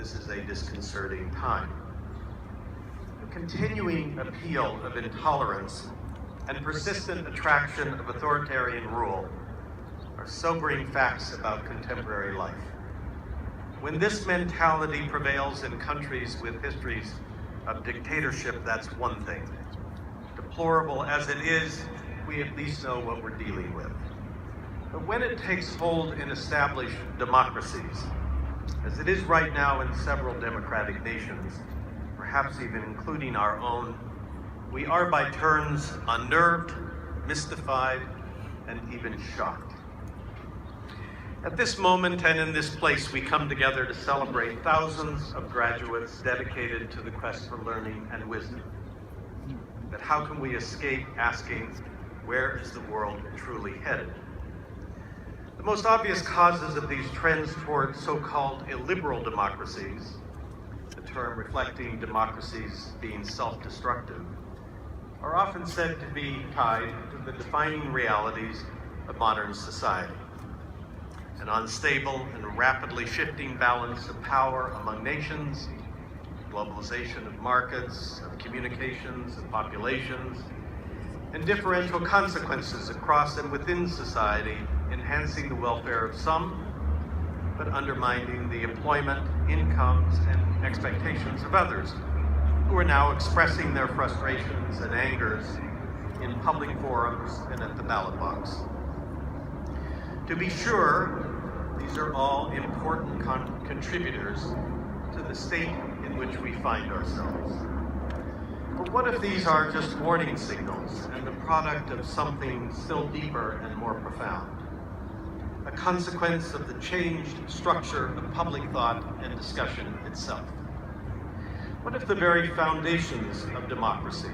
this is a disconcerting time. The continuing appeal of intolerance and persistent attraction of authoritarian rule are sobering facts about contemporary life. When this mentality prevails in countries with histories of dictatorship, that's one thing. Deplorable as it is, we at least know what we're dealing with. But when it takes hold in established democracies, as it is right now in several democratic nations, perhaps even including our own, we are by turns unnerved, mystified, and even shocked. At this moment and in this place, we come together to celebrate thousands of graduates dedicated to the quest for learning and wisdom. But how can we escape asking, where is the world truly headed? The most obvious causes of these trends toward so-called illiberal democracies, the term reflecting democracies being self-destructive, are often said to be tied to the defining realities of modern society. An unstable and rapidly shifting balance of power among nations, globalization of markets, of communications, of populations, and differential consequences across and within society, enhancing the welfare of some, but undermining the employment, incomes, and expectations of others, who are now expressing their frustrations and angers in public forums and at the ballot box. To be sure, these are all important contributors to the state in which we find ourselves. But what if these are just warning signals and the product of something still deeper and more profound? A consequence of the changed structure of public thought and discussion itself. What if the very foundations of democracy,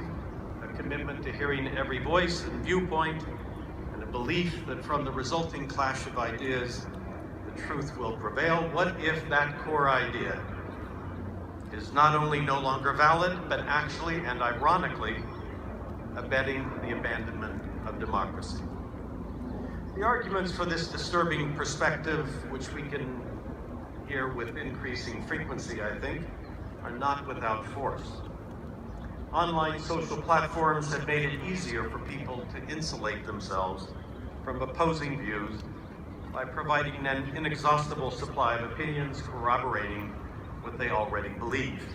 a commitment to hearing every voice and viewpoint, and a belief that from the resulting clash of ideas, the truth will prevail, what if that core idea is not only no longer valid, but actually and ironically abetting the abandonment of democracy? The arguments for this disturbing perspective, which we can hear with increasing frequency, I think, are not without force. Online social platforms have made it easier for people to insulate themselves from opposing views by providing an inexhaustible supply of opinions corroborating what they already believe.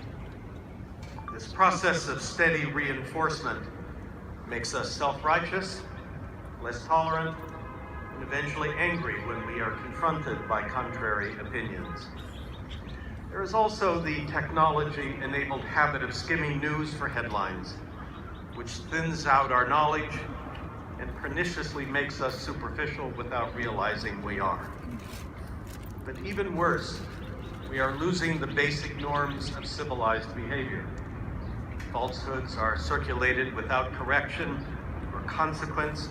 This process of steady reinforcement makes us self-righteous, less tolerant, and eventually angry when we are confronted by contrary opinions. There is also the technology-enabled habit of skimming news for headlines, which thins out our knowledge and perniciously makes us superficial without realizing we are. But even worse, we are losing the basic norms of civilized behavior. Falsehoods are circulated without correction or consequence,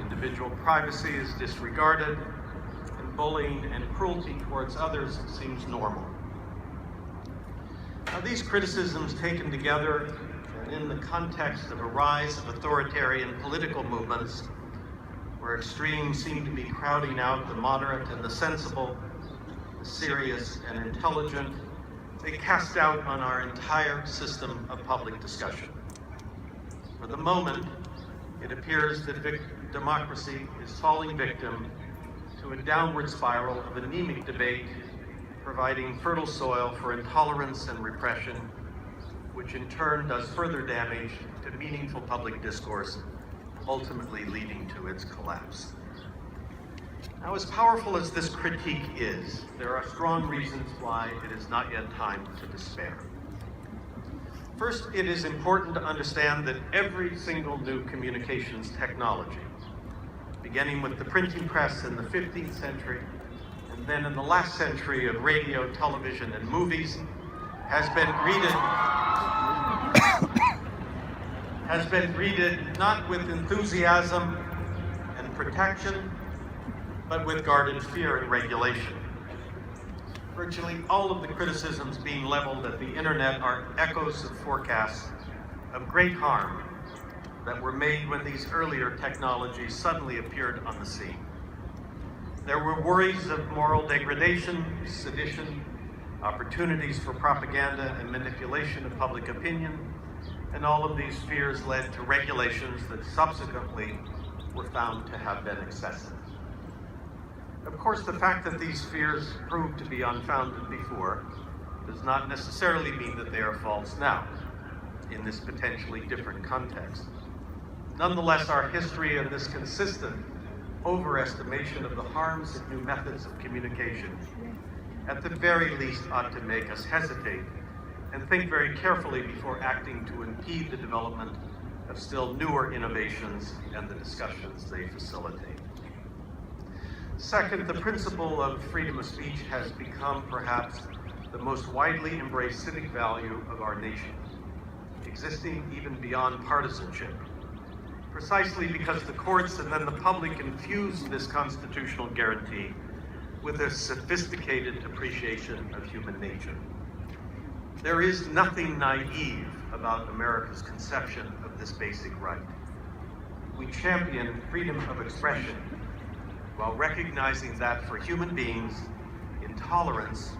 individual privacy is disregarded, and bullying and cruelty towards others seems normal. Now, these criticisms taken together and in the context of a rise of authoritarian political movements, where extremes seem to be crowding out the moderate and the sensible, the serious and intelligent, they cast doubt on our entire system of public discussion. For the moment, it appears that democracy is falling victim to a downward spiral of anemic debate, providing fertile soil for intolerance and repression, which in turn does further damage to meaningful public discourse, ultimately leading to its collapse. Now, as powerful as this critique is, there are strong reasons why it is not yet time to despair. First, it is important to understand that every single new communications technology, beginning with the printing press in the 15th century, and then in the last century of radio, television, and movies, has been greeted not with enthusiasm and protection, but with guarded fear and regulation. Virtually all of the criticisms being leveled at the internet are echoes of forecasts of great harm that were made when these earlier technologies suddenly appeared on the scene. There were worries of moral degradation, sedition, opportunities for propaganda and manipulation of public opinion, and all of these fears led to regulations that subsequently were found to have been excessive. Of course, the fact that these fears proved to be unfounded before does not necessarily mean that they are false now, in this potentially different context. Nonetheless, our history and this consistent overestimation of the harms of new methods of communication, at the very least, ought to make us hesitate and think very carefully before acting to impede the development of still newer innovations and the discussions they facilitate. Second, the principle of freedom of speech has become perhaps the most widely embraced civic value of our nation, existing even beyond partisanship, precisely because the courts and then the public infused this constitutional guarantee with a sophisticated appreciation of human nature. There is nothing naive about America's conception of this basic right. We champion freedom of expression while recognizing that for human beings, intolerance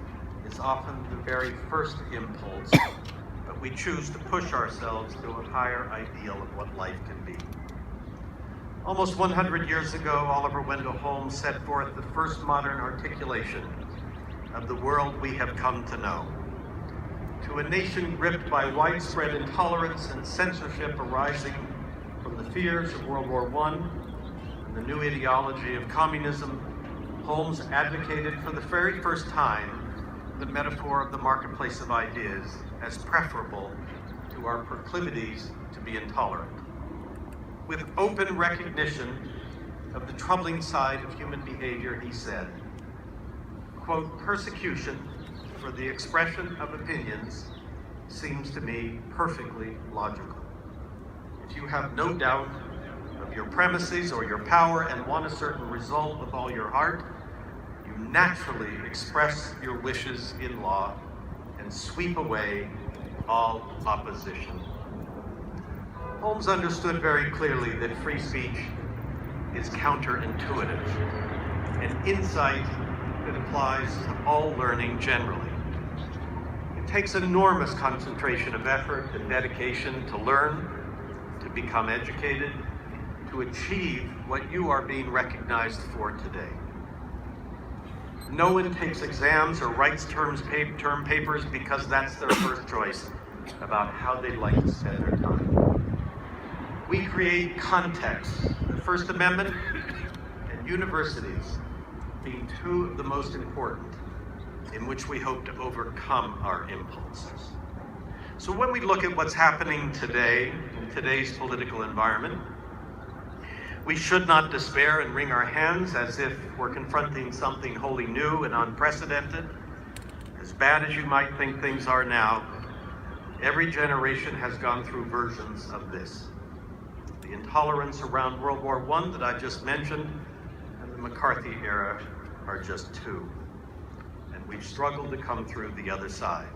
is often the very first impulse, but we choose to push ourselves to a higher ideal of what life can be. Almost 100 years ago, Oliver Wendell Holmes set forth the first modern articulation of the world we have come to know. To a nation gripped by widespread intolerance and censorship arising from the fears of World War I and the new ideology of communism, Holmes advocated for the very first time the metaphor of the marketplace of ideas as preferable to our proclivities to be intolerant. With open recognition of the troubling side of human behavior, he said, quote, "Persecution for the expression of opinions seems to me perfectly logical. If you have no doubt of your premises or your power and want a certain result with all your heart, you naturally express your wishes in law and sweep away all opposition." Holmes understood very clearly that free speech is counterintuitive, an insight that applies to all learning generally. It takes enormous concentration of effort and dedication to learn, to become educated, to achieve what you are being recognized for today. No one takes exams or writes term papers because that's their first choice about how they'd like to spend their time. We create context, the First Amendment and universities being two of the most important, in which we hope to overcome our impulses. So when we look at what's happening today, in today's political environment, we should not despair and wring our hands as if we're confronting something wholly new and unprecedented. As bad as you might think things are now, every generation has gone through versions of this. The intolerance around World War I that I just mentioned and the McCarthy era are just two. And we've struggled to come through the other side.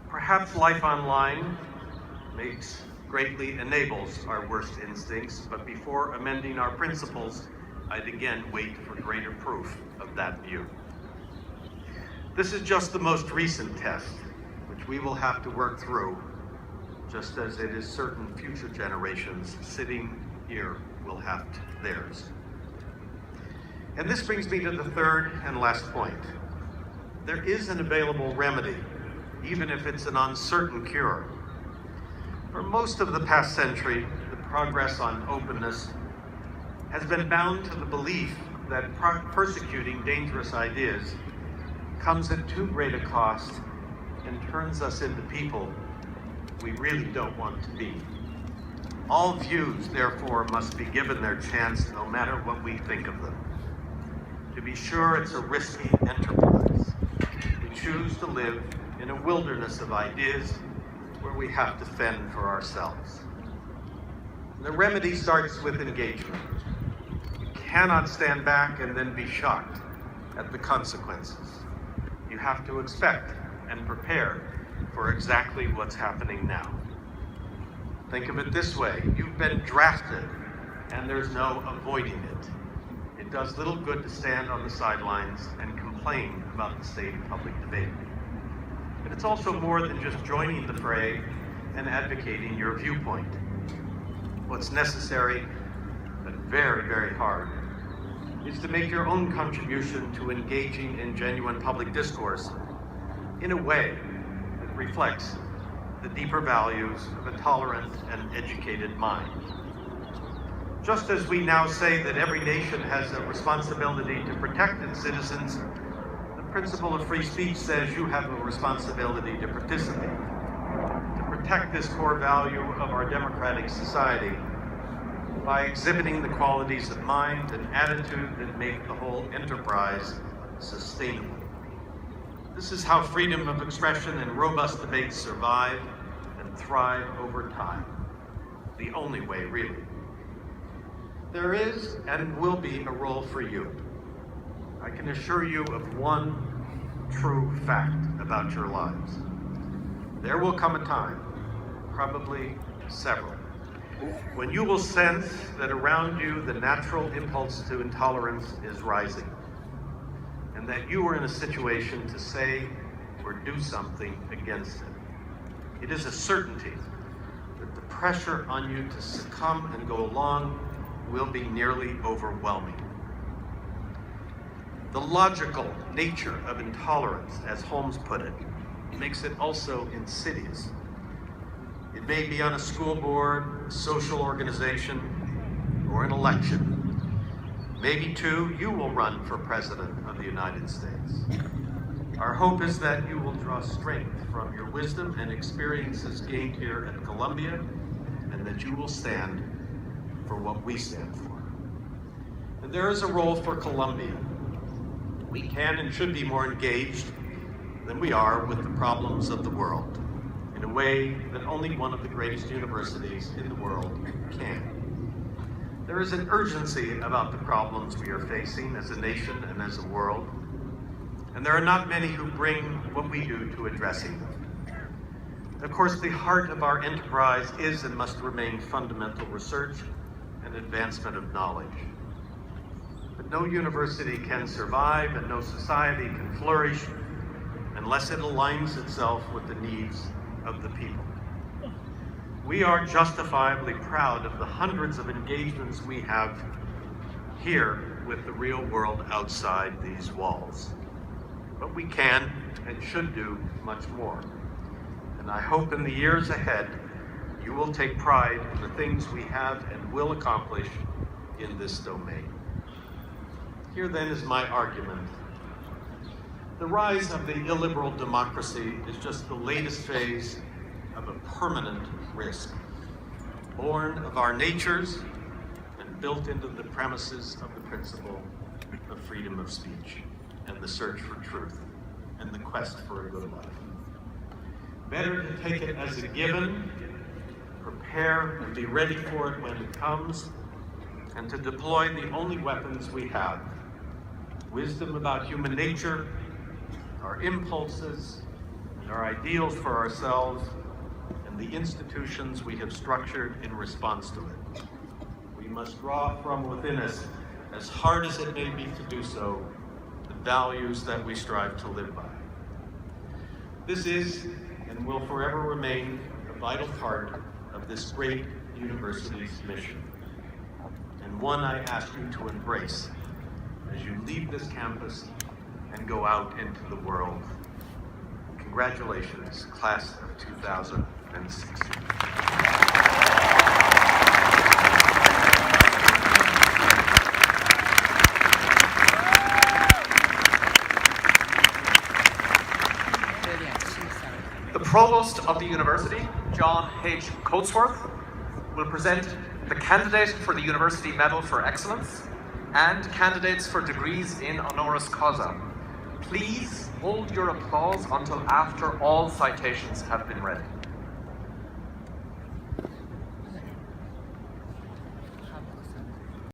Perhaps life online greatly enables our worst instincts, but before amending our principles, I'd again wait for greater proof of that view. This is just the most recent test, which we will have to work through, just as it is certain future generations sitting here will have theirs. And this brings me to the third and last point. There is an available remedy, even if it's an uncertain cure. For most of the past century, the progress on openness has been bound to the belief that persecuting dangerous ideas comes at too great a cost and turns us into people we really don't want to be. All views, therefore, must be given their chance no matter what we think of them. To be sure, it's a risky enterprise. We choose to live in a wilderness of ideas where we have to fend for ourselves. The remedy starts with engagement. You cannot stand back and then be shocked at the consequences. You have to expect and prepare for exactly what's happening now. Think of it this way: you've been drafted and there's no avoiding it. It does little good to stand on the sidelines and complain about the state of public debate. But it's also more than just joining the fray and advocating your viewpoint. What's necessary, but very, very hard, is to make your own contribution to engaging in genuine public discourse in a way that reflects the deeper values of a tolerant and educated mind. Just as we now say that every nation has a responsibility to protect its citizens, the principle of free speech says you have a responsibility to participate, to protect this core value of our democratic society by exhibiting the qualities of mind and attitude that make the whole enterprise sustainable. This is how freedom of expression and robust debates survive and thrive over time. The only way, really. There is and will be a role for you. I can assure you of one true fact about your lives. There will come a time, probably several, when you will sense that around you the natural impulse to intolerance is rising, and that you are in a situation to say or do something against it. It is a certainty that the pressure on you to succumb and go along will be nearly overwhelming. The logical nature of intolerance, as Holmes put it, makes it also insidious. It may be on a school board, a social organization, or an election. Maybe, too, you will run for President of the United States. Our hope is that you will draw strength from your wisdom and experiences gained here at Columbia, and that you will stand for what we stand for. And there is a role for Columbia. We can and should be more engaged than we are with the problems of the world, in a way that only one of the greatest universities in the world can. There is an urgency about the problems we are facing as a nation and as a world, and there are not many who bring what we do to addressing them. Of course, the heart of our enterprise is and must remain fundamental research and advancement of knowledge. But no university can survive and no society can flourish unless it aligns itself with the needs of the people. We are justifiably proud of the hundreds of engagements we have here with the real world outside these walls. But we can and should do much more. And I hope in the years ahead, you will take pride in the things we have and will accomplish in this domain. Here then is my argument. The rise of the illiberal democracy is just the latest phase of a permanent risk, born of our natures and built into the premises of the principle of freedom of speech and the search for truth and the quest for a good life. Better to take it as a given, prepare and be ready for it when it comes, and to deploy the only weapons we have: wisdom about human nature, our impulses, and our ideals for ourselves, and the institutions we have structured in response to it. We must draw from within us, as hard as it may be to do so, the values that we strive to live by. This is and will forever remain a vital part of this great university's mission, and one I ask you to embrace as you leave this campus and go out into the world. Congratulations, class of 2016. The Provost of the University, John H. Coatsworth, will present the candidate for the University Medal for Excellence and candidates for degrees in honoris causa. Please hold your applause until after all citations have been read.